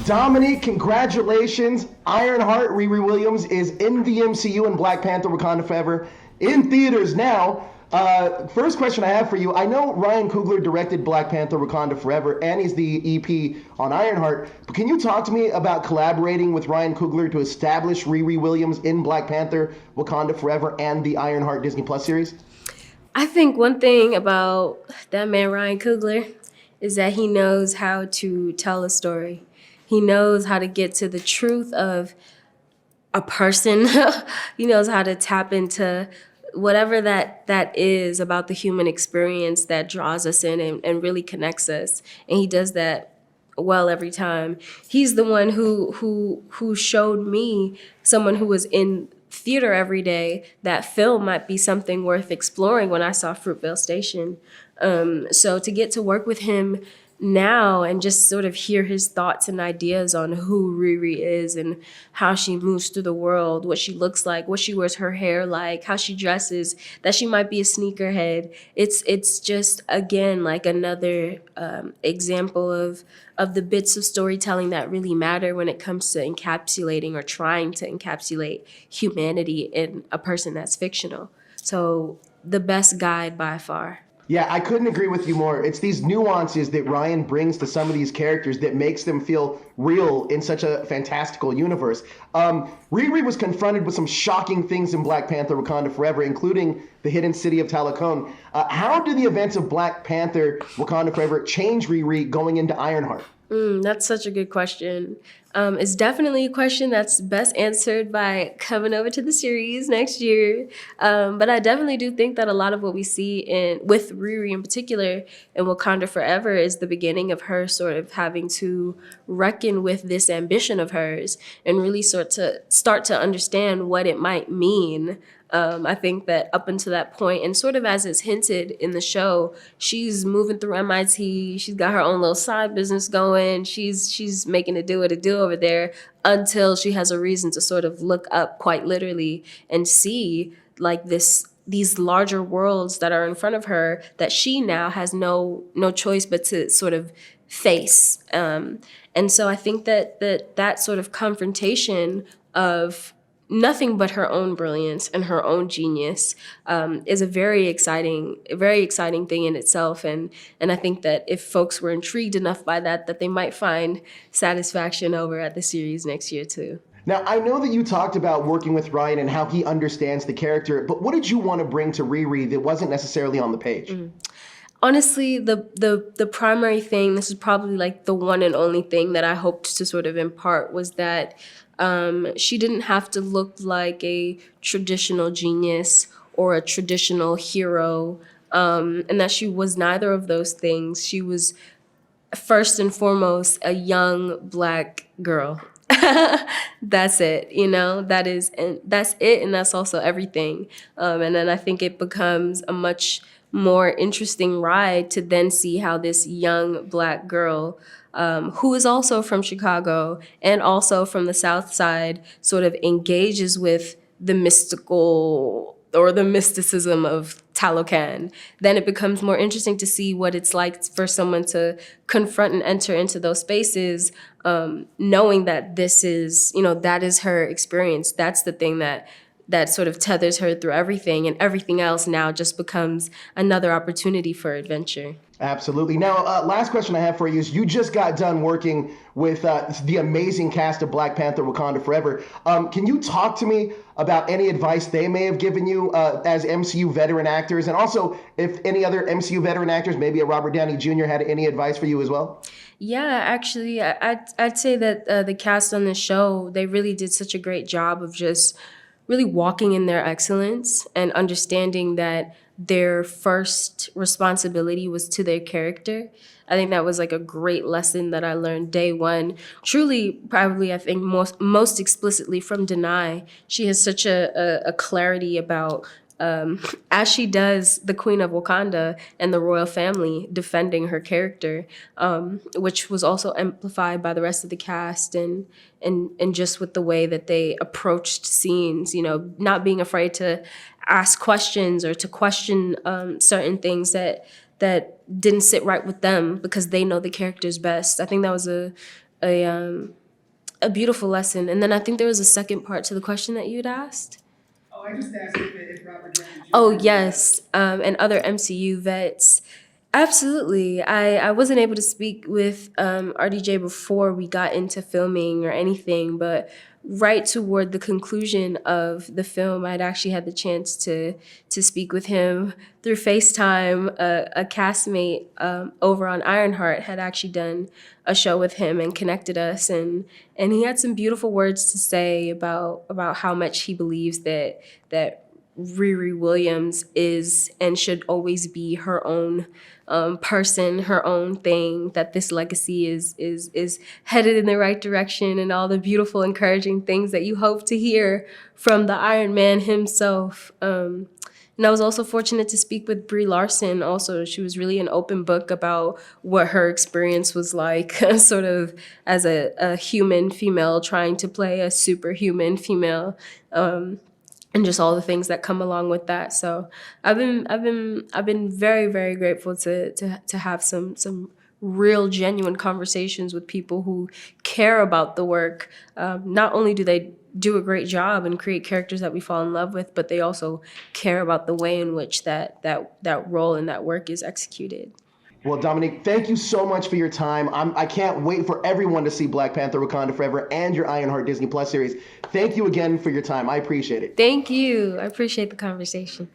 Dominique, congratulations. Ironheart, Riri Williams, is in the MCU in Black Panther Wakanda Forever in theaters now. First question I have for you. I know Ryan Coogler directed Black Panther Wakanda Forever and he's the EP on Ironheart, but can you talk to me about collaborating with Ryan Coogler to establish Riri Williams in Black Panther Wakanda Forever and the Ironheart Disney Plus series? I think one thing about that man, Ryan Coogler, is that he knows how to tell a story. He knows how to get to the truth of a person. He knows how to tap into whatever that is about the human experience that draws us in and really connects us. And he does that well every time. He's the one who showed me, someone who was in theater every day, that film might be something worth exploring when I saw Fruitvale Station. So to get to work with him now and just sort of hear his thoughts and ideas on who Riri is and how she moves through the world, what she looks like, what she wears her hair like, how she dresses, that she might be a sneakerhead. It's just, again, like another example of the bits of storytelling that really matter when it comes to encapsulating or trying to encapsulate humanity in a person that's fictional. So the best guide by far. Yeah, I couldn't agree with you more. It's these nuances that Ryan brings to some of these characters that makes them feel real in such a fantastical universe. Riri was confronted with some shocking things in Black Panther Wakanda Forever, including the hidden city of Talakon. How do the events of Black Panther Wakanda Forever change Riri going into Ironheart? That's such a good question. It's definitely a question that's best answered by coming over to the series next year. But I definitely do think that a lot of what we see with Riri in particular in Wakanda Forever is the beginning of her sort of having to reckon with this ambition of hers and really start to understand what it might mean. I think that up until that point, and sort of as it's hinted in the show, she's moving through MIT. She's got her own little side business going. She's making it do what it do over there until she has a reason to sort of look up quite literally and see like these larger worlds that are in front of her that she now has no choice but to sort of face. And so I think that sort of confrontation of nothing but her own brilliance and her own genius is a very exciting thing in itself. And I think that if folks were intrigued enough by that they might find satisfaction over at the series next year too. Now, I know that you talked about working with Ryan and how he understands the character, but what did you want to bring to Riri that wasn't necessarily on the page? Honestly, the primary thing, this is probably like the one and only thing that I hoped to sort of impart, was that she didn't have to look like a traditional genius or a traditional hero, and that she was neither of those things. She was first and foremost a young Black girl. That's it, that's it, and that's also everything. And then I think it becomes a much more interesting ride to then see how this young Black girl, who is also from Chicago and also from the South Side, sort of engages with the mystical or the mysticism of Talocan. Then it becomes more interesting to see what it's like for someone to confront and enter into those spaces, knowing that this is, that is her experience. That's the thing that sort of tethers her through everything, and everything else now just becomes another opportunity for adventure. Absolutely. Now, last question I have for you is, you just got done working with the amazing cast of Black Panther Wakanda Forever. Can you talk to me about any advice they may have given you as MCU veteran actors? And also, if any other MCU veteran actors, maybe a Robert Downey Jr., had any advice for you as well? Yeah, actually, I'd say that the cast on the show, they really did such a great job of just really walking in their excellence and understanding that their first responsibility was to their character. I think that was like a great lesson that I learned day one. Truly, probably, I think most explicitly from Danai. She has such a clarity about, as she does the Queen of Wakanda and the royal family, defending her character, which was also amplified by the rest of the cast and just with the way that they approached scenes, not being afraid to ask questions or to question certain things that didn't sit right with them because they know the characters best. I think that was a a beautiful lesson. And then I think there was a second part to the question that you'd asked. Oh, I just asked if Robert Downey Jr. Oh, yes, and other MCU vets. Absolutely. I wasn't able to speak with RDJ before we got into filming or anything, but right toward the conclusion of the film, I'd actually had the chance to speak with him through FaceTime. A castmate over on Ironheart had actually done a show with him and connected us, and he had some beautiful words to say about how much he believes that Riri Williams is and should always be her own person, her own thing, that this legacy is headed in the right direction, and all the beautiful, encouraging things that you hope to hear from the Iron Man himself. And I was also fortunate to speak with Brie Larson also. She was really an open book about what her experience was like, sort of as a human female trying to play a superhuman female. And just all the things that come along with that. So I've been very, very grateful to have some real genuine conversations with people who care about the work. Not only do they do a great job and create characters that we fall in love with, but they also care about the way in which that role and that work is executed. Well, Dominique, thank you so much for your time. I can't wait for everyone to see Black Panther Wakanda Forever and your Ironheart Disney Plus series. Thank you again for your time. I appreciate it. Thank you. I appreciate the conversation.